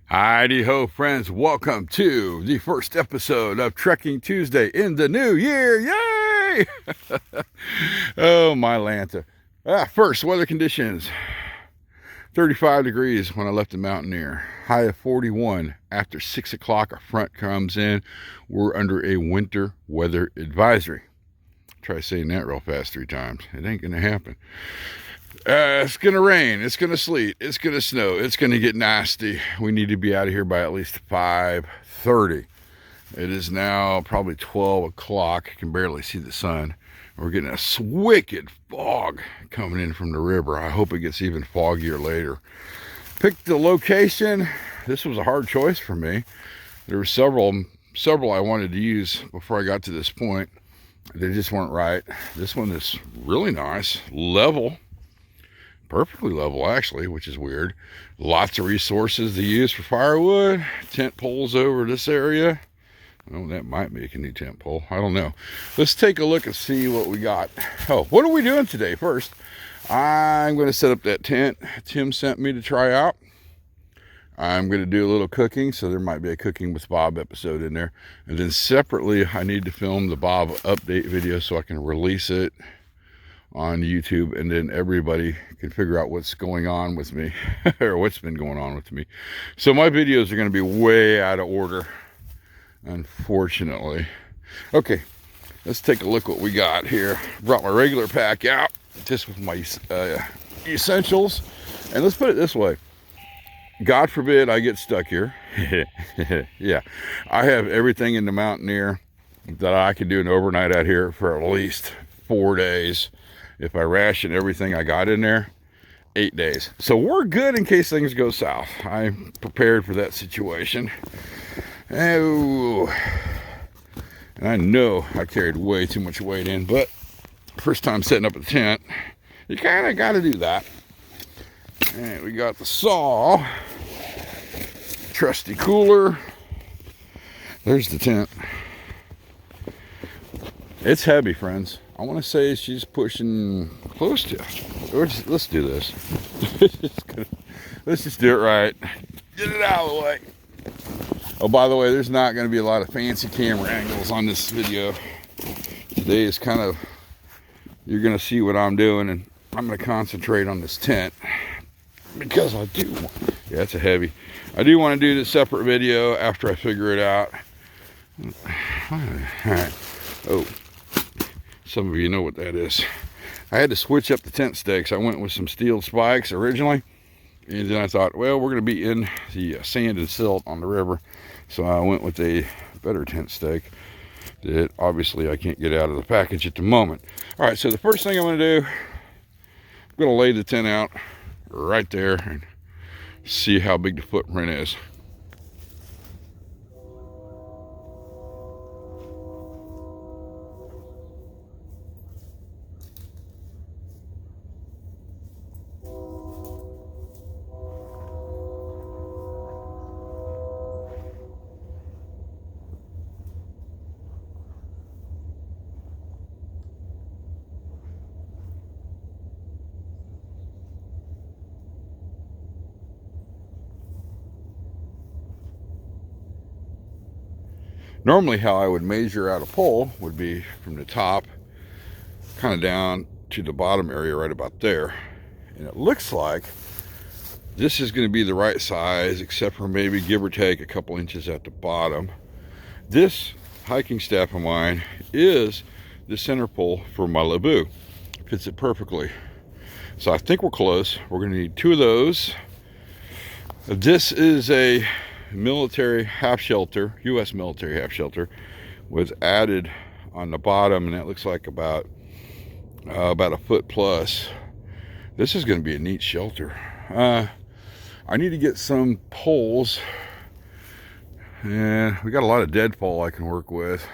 Heidi ho, friends. Welcome to the first episode of Trekking Tuesday in the new year. Yay! Oh, my Lanta. First, weather conditions. 35 degrees when I left the Mountaineer. High of 41. After 6 o'clock, a front comes in. We're under a winter weather advisory. Try saying that real fast 3 times. It ain't going to happen. It's going to rain. It's going to sleet. It's going to snow. It's going to get nasty. We need to be out of here by at least 5:30. It is now probably 12 o'clock. I can barely see the sun. We're getting a wicked fog coming in from the river. I hope it gets even foggier later. Picked the location. This was a hard choice for me. There were several I wanted to use before I got to this point. They just weren't right. This one is really nice. Level. Perfectly level, actually, which is weird. Lots of resources to use for firewood. Tent poles over this area. Oh, that might make a new tent pole. I don't know. Let's take a look and see what we got. Oh, what are we doing today? First, I'm going to set up that tent Tim sent me to try out. I'm going to do a little cooking, so there might be a Cooking with Bob episode in there. And then separately, I need to film the Bob update video so I can release it on YouTube, and then everybody can figure out what's going on with me or what's been going on with me. So my videos are going to be way out of order, unfortunately. Okay, let's take a look what we got here. Brought my regular pack out just with my essentials, and let's put it this way. God forbid I get stuck here. Yeah, I have everything in the Mountaineer that I could do an overnight out here for at least 4 days. If I ration everything I got in there, 8 days. So we're good in case things go south. I'm prepared for that situation. Oh, and I know I carried way too much weight in, but first time setting up a tent, you kind of got to do that. And we got the saw, trusty cooler. There's the tent. It's heavy, friends. I want to say she's pushing close to. Let's do this. Let's just do it right. Get it out of the way. Oh, by the way, there's not going to be a lot of fancy camera angles on this video. Today is kind of, you're going to see what I'm doing, and I'm going to concentrate on this tent because I do want, yeah, it's a heavy. I do want to do this separate video after I figure it out. All right. Oh. Some of you know what that is. I had to switch up the tent stakes. I went with some steel spikes originally, and then I thought, well, we're going to be in the sand and silt on the river, so I went with a better tent stake that obviously I can't get out of the package at the moment. All right, so the first thing I'm going to do, I'm going to lay the tent out right there and see how big the footprint is. Normally how I would measure out a pole would be from the top kind of down to the bottom area right about there. And it looks like this is going to be the right size, except for maybe give or take a couple inches at the bottom. This hiking staff of mine is the center pole for my Lebu. Fits it perfectly. So I think we're close. We're going to need 2 of those. This is a military half shelter, U.S. military half shelter, was added on the bottom, and that looks like about a foot plus. This is going to be a neat shelter. I need to get some poles, and we got a lot of deadfall I can work with.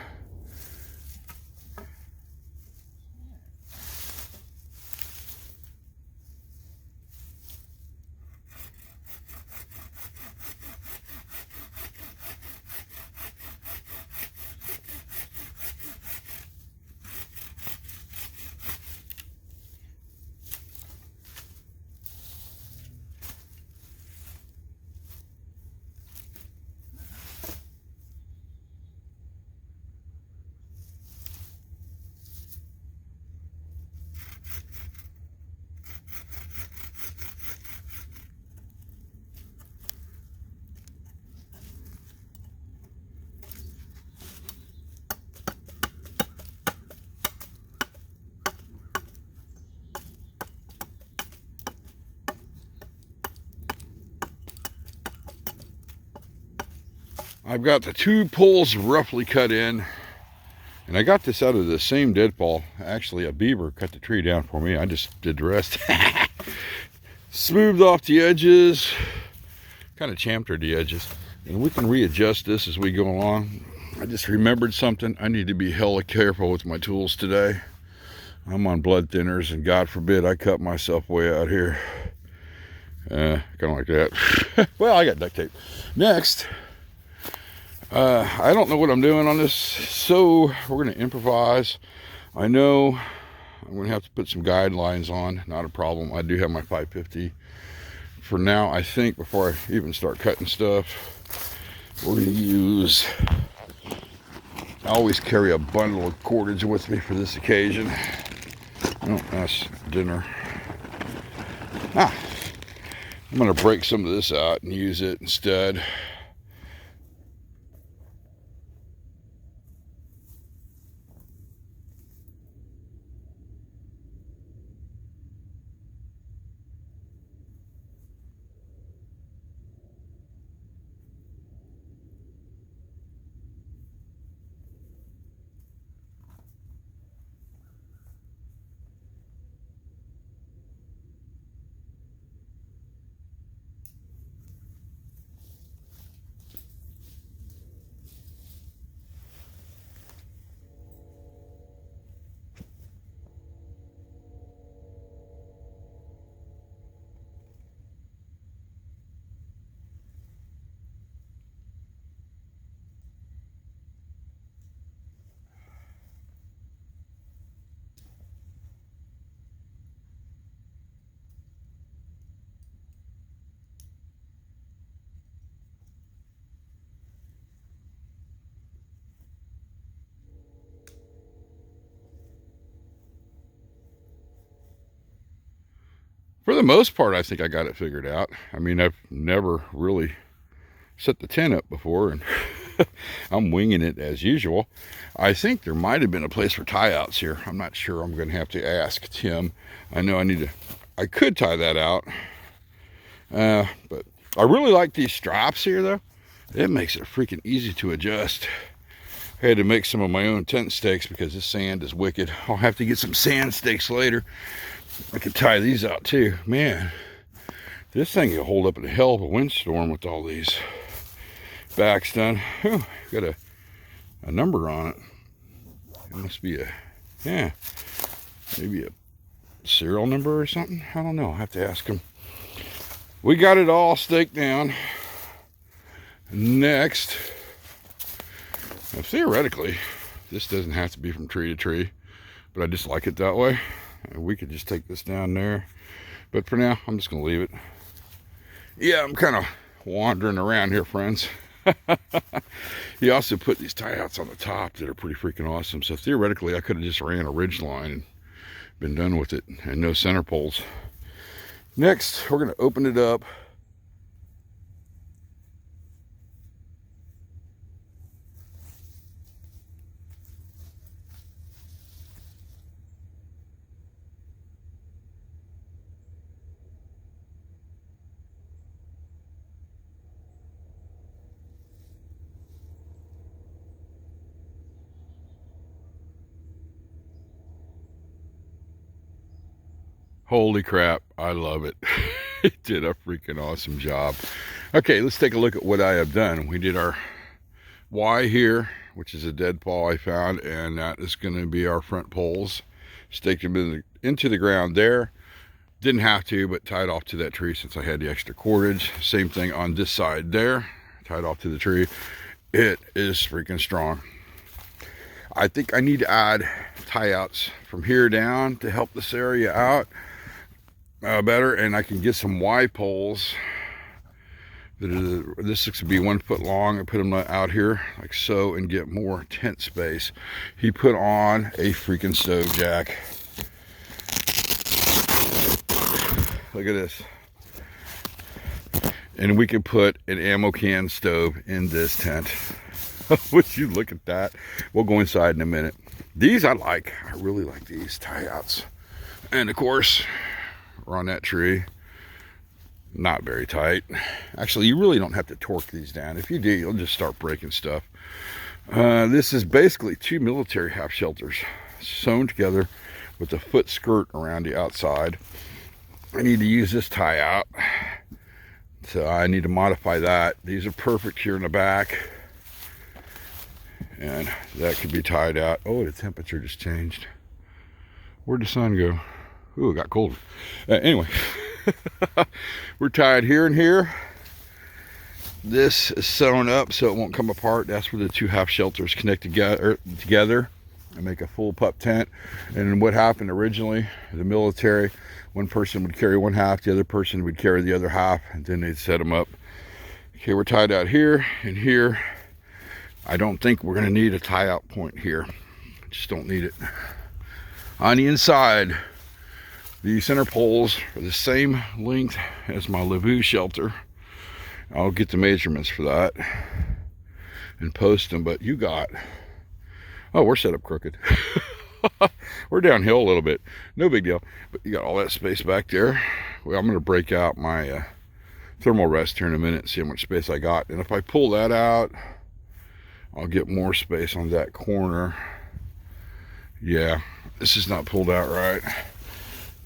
I've got the 2 poles roughly cut in, and I got this out of the same deadfall. Actually, a beaver cut the tree down for me. I just did the rest. Smoothed off the edges, kind of chamfered the edges, and we can readjust this as we go along. I just remembered something. I need to be hella careful with my tools today. I'm on blood thinners, and God forbid I cut myself way out here. Kind of like that. Well, I got duct tape. Next, I don't know what I'm doing on this, so we're going to improvise. I know I'm going to have to put some guidelines on. Not a problem. I do have my 550. For now, I think before I even start cutting stuff, we're going to use... I always carry a bundle of cordage with me for this occasion. Oh, that's dinner. I'm going to break some of this out and use it instead. For the most part, I think I got it figured out. I mean, I've never really set the tent up before, and I'm winging it as usual. I think there might have been a place for tie outs here. I'm not sure. I'm going to have to ask Tim. I know I could tie that out. But I really like these straps here, though. It makes it freaking easy to adjust. I had to make some of my own tent stakes because this sand is wicked. I'll have to get some sand stakes later. I could tie these out too. Man, this thing will hold up in a hell of a windstorm with all these backs done. Whew, got a number on it. It must be maybe a serial number or something. I don't know. I'll have to ask him. We got it all staked down. Next, now theoretically, this doesn't have to be from tree to tree, but I just like it that way. We could just take this down there, but for now I'm just gonna leave it. Yeah, I'm kind of wandering around here, friends. He also put these tie outs on the top that are pretty freaking awesome, so theoretically I could have just ran a ridge line and been done with it, and no center poles. Next, we're gonna open it up. Holy crap, I love it. It did a freaking awesome job. Okay, let's take a look at what I have done. We did our Y here, which is a deadfall I found, and that is going to be our front poles. Staked them into the ground there. Didn't have to, but tied off to that tree since I had the extra cordage. Same thing on this side there, tied off to the tree. It is freaking strong. I think I need to add tie outs from here down to help this area out better, and I can get some Y poles that are, this looks to be 1 foot long. I put them out here like so and get more tent space. He put on a freaking stove jack. Look at this. And we could put an ammo can stove in this tent. Would you look at that? We'll go inside in a minute. These I like. I really like these tie outs. And of course, we're on that tree. Not very tight. Actually, you really don't have to torque these down. If you do, you'll just start breaking stuff. This is basically 2 military half shelters sewn together with a foot skirt around the outside. I need to use this tie out, so I need to modify that. These are perfect here in the back, and that could be tied out. Oh, the temperature just changed. Where'd the sun go? Ooh, it got colder. Anyway, we're tied here and here. This is sewn up so it won't come apart. That's where the 2 half shelters connect together and make a full pup tent. And what happened originally, the military, one person would carry one half, the other person would carry the other half, and then they'd set them up. Okay, we're tied out here and here. I don't think we're gonna need a tie out point here. Just don't need it. On the inside, the center poles are the same length as my Levu shelter. I'll get the measurements for that and post them, but you got, oh, we're set up crooked. We're downhill a little bit. No big deal, but you got all that space back there. Well, I'm gonna break out my thermal rest here in a minute and see how much space I got. And if I pull that out, I'll get more space on that corner. Yeah, this is not pulled out right.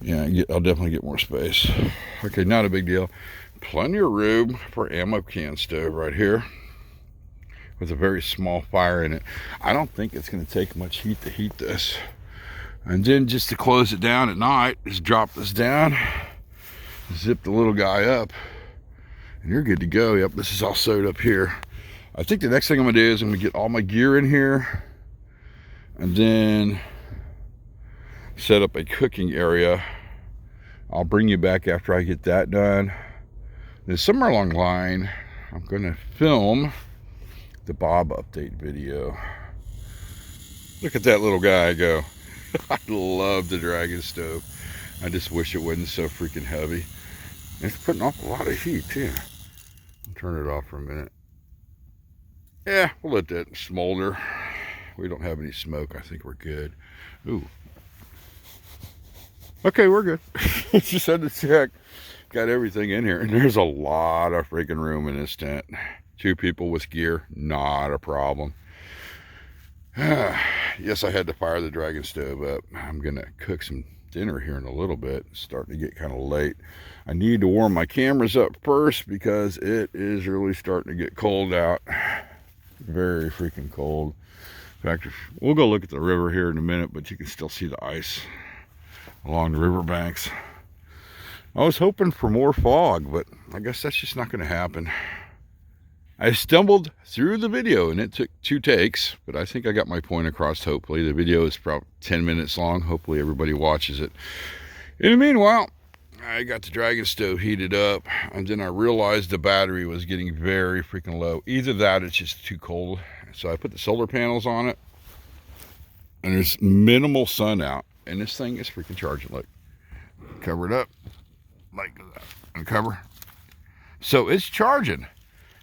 Yeah, I'll definitely get more space. Okay, not a big deal. Plenty of room for ammo can stove right here with a very small fire in it. I don't think it's going to take much heat to heat this. And then just to close it down at night, just drop this down, zip the little guy up, and you're good to go. Yep, this is all sewed up here. I think the next thing I'm going to do is I'm going to get all my gear in here and then set up a cooking area. I'll bring you back after I get that done. Then somewhere along the line, I'm going to film the Bob update video. Look at that little guy go. I love the Dragon stove. I just wish it wasn't so freaking heavy. It's putting off a lot of heat too. I'll turn it off for a minute. Yeah, we'll let that smolder. We don't have any smoke. I think we're good. Ooh. Okay, we're good. Just had to check. Got everything in here, and there's a lot of freaking room in this tent. 2 people with gear, not a problem. Yes, I had to fire the Dragon stove up. I'm gonna cook some dinner here in a little bit. It's starting to get kind of late. I need to warm my cameras up first because it is really starting to get cold out. Very freaking cold. In fact, we'll go look at the river here in a minute, but you can still see the ice along the river banks. I was hoping for more fog, but I guess that's just not going to happen. I stumbled through the video and it took 2 takes, but I think I got my point across. Hopefully the video is probably 10 minutes long. Hopefully everybody watches it. In the meanwhile, I got the Dragon stove heated up, and then I realized the battery was getting very freaking low. Either that, it's just too cold. So I put the solar panels on it, and there's minimal sun out, and this thing is freaking charging. Look, cover it up like that, and cover. So it's charging.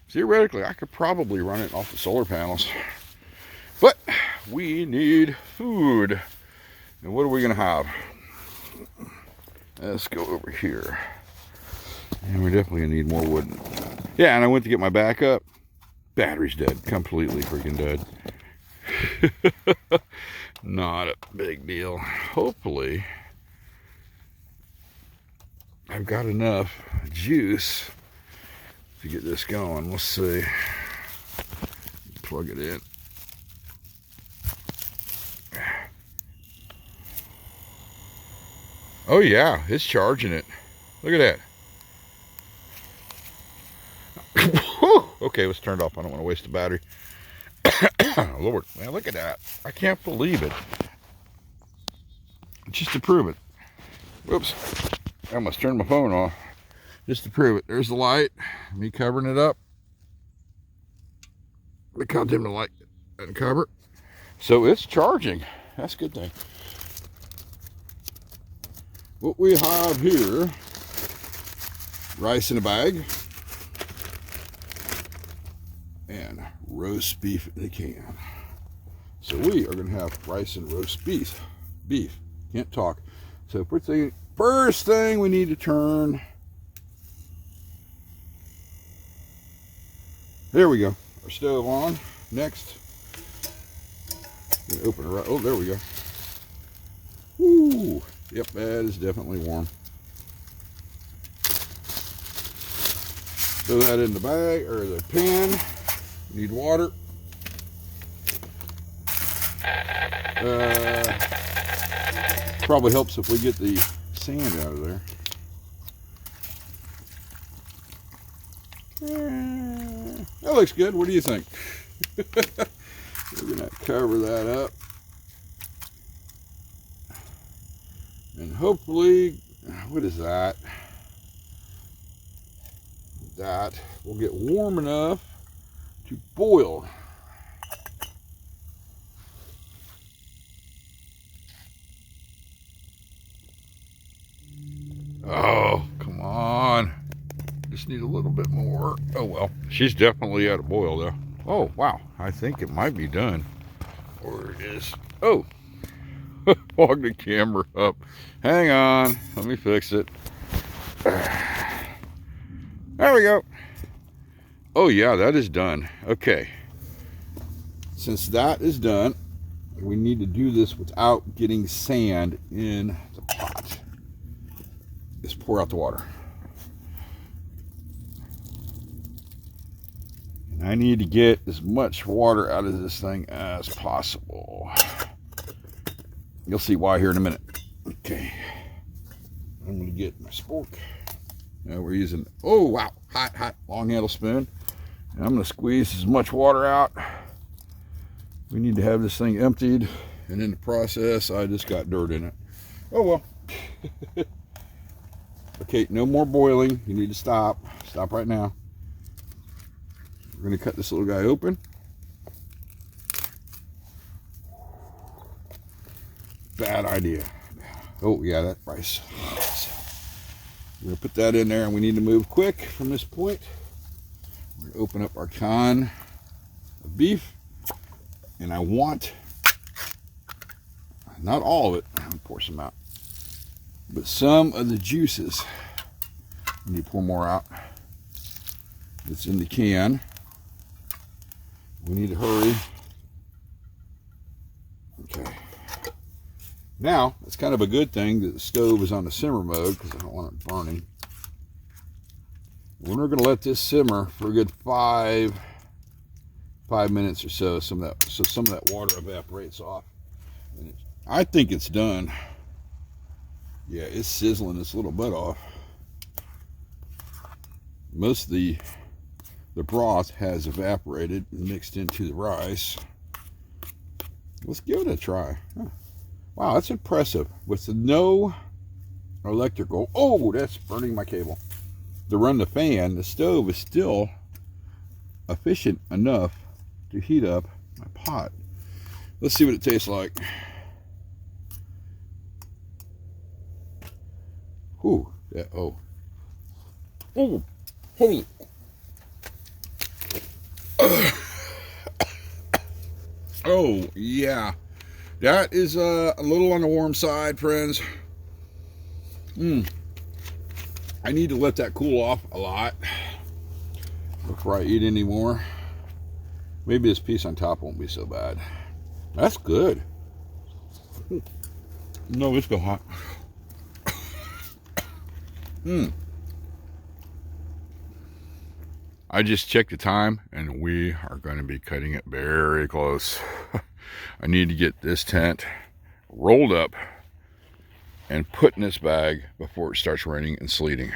Theoretically, I could probably run it off the solar panels, but we need food. And what are we gonna have? Let's go over here. And we're definitely gonna need more wood. Yeah, and I went to get my backup. Battery's dead, completely freaking dead. Not a big deal. Hopefully, I've got enough juice to get this going. Let's see. Plug it in. Oh yeah, it's charging it. Look at that. Okay, let's turn it off. I don't want to waste the battery. Lord, man, look at that. I can't believe it. Just to prove it. Whoops. I almost turned my phone off. Just to prove it. There's the light. Me covering it up. Look how dim the light doesn't cover. So it's charging. That's a good thing. What we have here, rice in a bag and roast beef in a can. So we are going to have rice and roast beef. Can't talk. So first thing we need to turn There we go. Our stove on. Next. Gonna open it right. Oh, there we go. Woo! Yep, that is definitely warm. Throw that in the bag or the pan. Need water. Probably helps if we get the sand out of there. That looks good. What do you think? We're gonna cover that up, and hopefully, what is that? That will get warm enough to boil. Oh, come on. Just need a little bit more. Oh, well. She's definitely at a boil, though. Oh, wow. I think it might be done. Or it is. Oh. Fog the camera up. Hang on. Let me fix it. There we go. Oh, yeah, that is done. Okay. Since that is done, we need to do this without getting sand in the pot. Just pour out the water. And I need to get as much water out of this thing as possible. You'll see why here in a minute. Okay. I'm going to get my spork. Now we're using, oh wow, hot long handle spoon. And I'm going to squeeze as much water out. We need to have this thing emptied. And in the process, I just got dirt in it. Oh well. Okay, no more boiling. You need to stop. Stop right now. We're going to cut this little guy open. Bad idea. Oh, yeah, that rice. We're going to put that in there, and we need to move quick from this point. We're going to open up our can of beef. And I want, not all of it, I'm going to pour some out, but some of the juices. We need to pour more out. It's in the can. We need to hurry. Okay. Now, it's kind of a good thing that the stove is on the simmer mode because I don't want it burning. We're going to let this simmer for a good 5 minutes or so. Some of that water evaporates off. And I think it's done. Yeah, it's sizzling its little butt off. Most of the broth has evaporated and mixed into the rice. Let's give it a try. Huh. Wow, that's impressive. With no electrical, oh, that's burning my cable. To run the fan, the stove is still efficient enough to heat up my pot. Let's see what it tastes like. Ooh, yeah, oh. Oh, holy. Oh, yeah. That is a little on the warm side, friends. I need to let that cool off a lot before I eat any more. Maybe this piece on top won't be so bad. That's good. No, it's still hot. I just checked the time, and we are going to be cutting it very close. I need to get this tent rolled up and put in this bag before it starts raining and sleeting.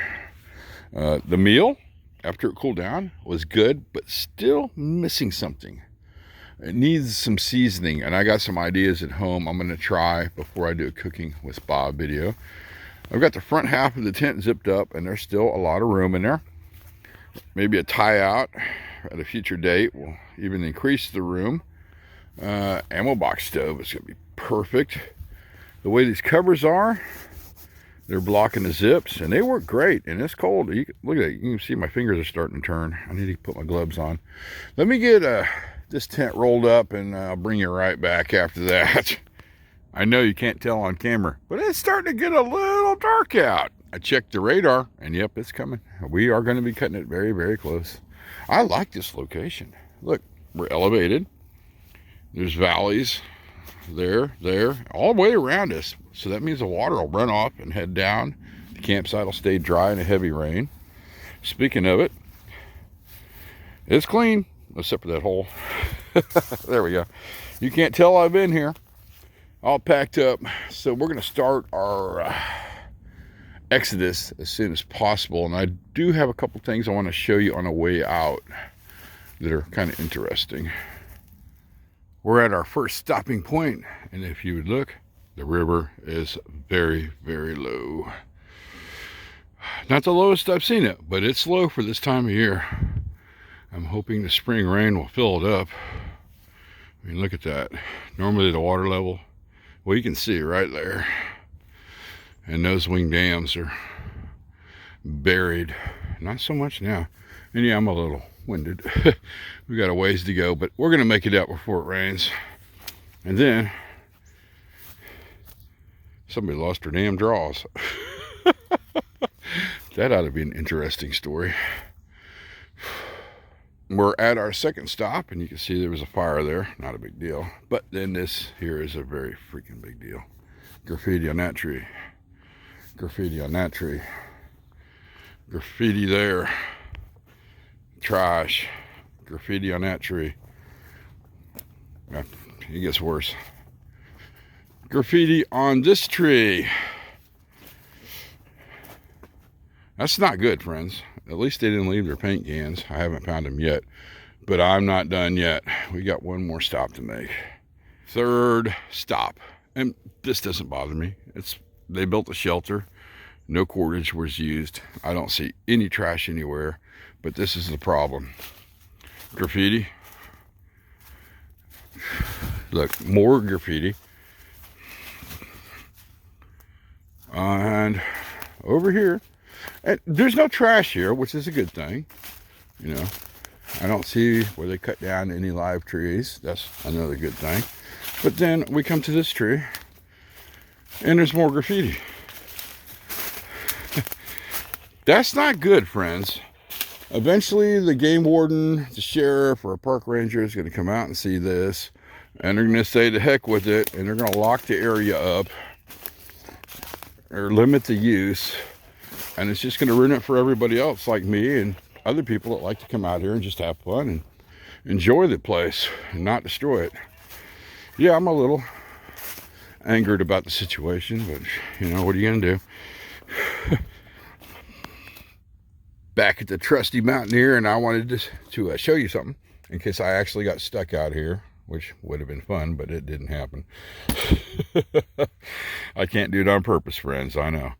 The meal, after it cooled down, was good, but still missing something. It needs some seasoning, and I got some ideas at home I'm going to try before I do a cooking with Bob video. I've got the front half of the tent zipped up, and there's still a lot of room in there. Maybe a tie out at a future date will even increase the room. Ammo box stove is going to be perfect. The way these covers are, they're blocking the zips, and they work great. And it's cold. Look at it. You can see my fingers are starting to turn. I need to put my gloves on. Let me get this tent rolled up, and I'll bring you right back after that. I know you can't tell on camera, but it's starting to get a little dark out. I checked the radar, and yep, it's coming. We are going to be cutting it very, very close. I like this location. Look, we're elevated. There's valleys there, all the way around us. So that means the water will run off and head down. The campsite will stay dry in a heavy rain. Speaking of it, it's clean, except for that hole. There we go. You can't tell I've been here. All packed up. So we're going to start our exodus as soon as possible. And I do have a couple things I want to show you on the way out that are kind of interesting. We're at our first stopping point, and if you would look, the river is very, very low. Not the lowest I've seen it, but it's low for this time of year. I'm hoping the spring rain will fill it up. I mean, look at that. Normally the water level, well, you can see right there. And those wing dams are buried. Not so much now. And yeah, I'm a little winded. We got a ways to go, but we're going to make it out before it rains. And then somebody lost their damn draws. That ought to be an interesting story. We're at our second stop, and you can see there was a fire there. Not a big deal. But then this here is a very freaking big deal. Graffiti on that tree. Graffiti on that tree. Graffiti there. Trash. Graffiti on that tree. Yeah, it gets worse. Graffiti on this tree. That's not good, friends. At least they didn't leave their paint cans. I haven't found them yet, but I'm not done yet. We got one more stop to make. Third stop. And this doesn't bother me. They built a shelter. No cordage was used. I don't see any trash anywhere, but this is the problem. Graffiti. Look, more graffiti. And over here, and there's no trash here, which is a good thing. You know, I don't see where they cut down any live trees. That's another good thing. But then we come to this tree, and there's more graffiti. That's not good, friends. Eventually, the game warden, the sheriff, or a park ranger is going to come out and see this, and they're going to say to heck with it, and they're going to lock the area up or limit the use, and it's just going to ruin it for everybody else like me and other people that like to come out here and just have fun and enjoy the place and not destroy it. Yeah, I'm a little angered about the situation, but you know, what are you going to do? Back at the trusty Mountaineer, and I wanted to show you something in case I actually got stuck out here, which would have been fun, but it didn't happen. I can't do it on purpose, friends, I know.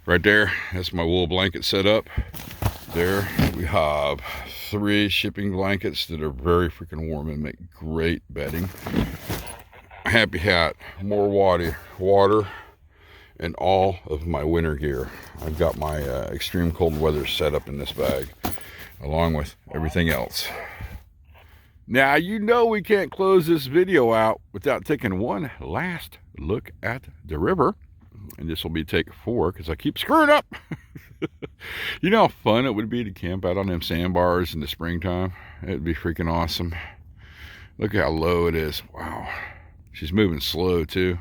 Right there, that's my wool blanket set up. There we have 3 shipping blankets that are very freaking warm and make great bedding. Happy hat, more water, and all of my winter gear. I've got my extreme cold weather set up in this bag, along with everything else. Now, you know we can't close this video out without taking one last look at the river. And this will be take 4 because I keep screwing up. You know how fun it would be to camp out on them sandbars in the springtime? It'd be freaking awesome. Look how low it is. Wow. She's moving slow too.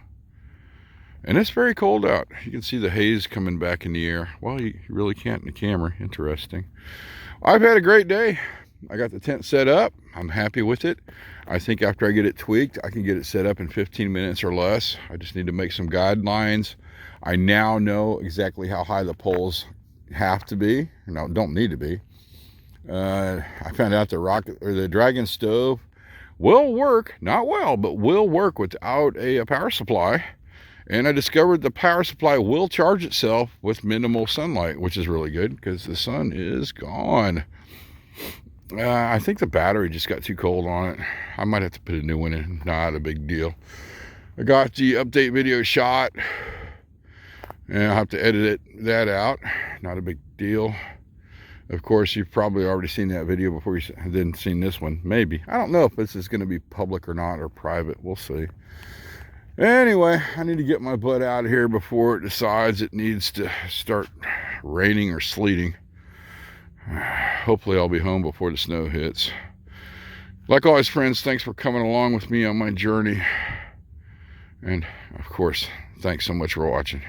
And it's very cold out. You can see the haze coming back in the air. Well, you really can't in the camera. Interesting. I've had a great day. I got the tent set up. I'm happy with it. I think after I get it tweaked, I can get it set up in 15 minutes or less. I just need to make some guidelines. I now know exactly how high the poles have to be. No, don't need to be. I found out the Dragon stove will work, not well, but will work without a power supply. And I discovered the power supply will charge itself with minimal sunlight, which is really good because the sun is gone. I think the battery just got too cold on it. I might have to put a new one in. Not a big deal. I got the update video shot, and I'll have to edit that out. Not a big deal. Of course, you've probably already seen that video before you didn't seen this one. Maybe. I don't know if this is going to be public or not, or private. We'll see. Anyway, I need to get my butt out of here before it decides it needs to start raining or sleeting. Hopefully I'll be home before the snow hits. Like always, friends, thanks for coming along with me on my journey. And of course, thanks so much for watching.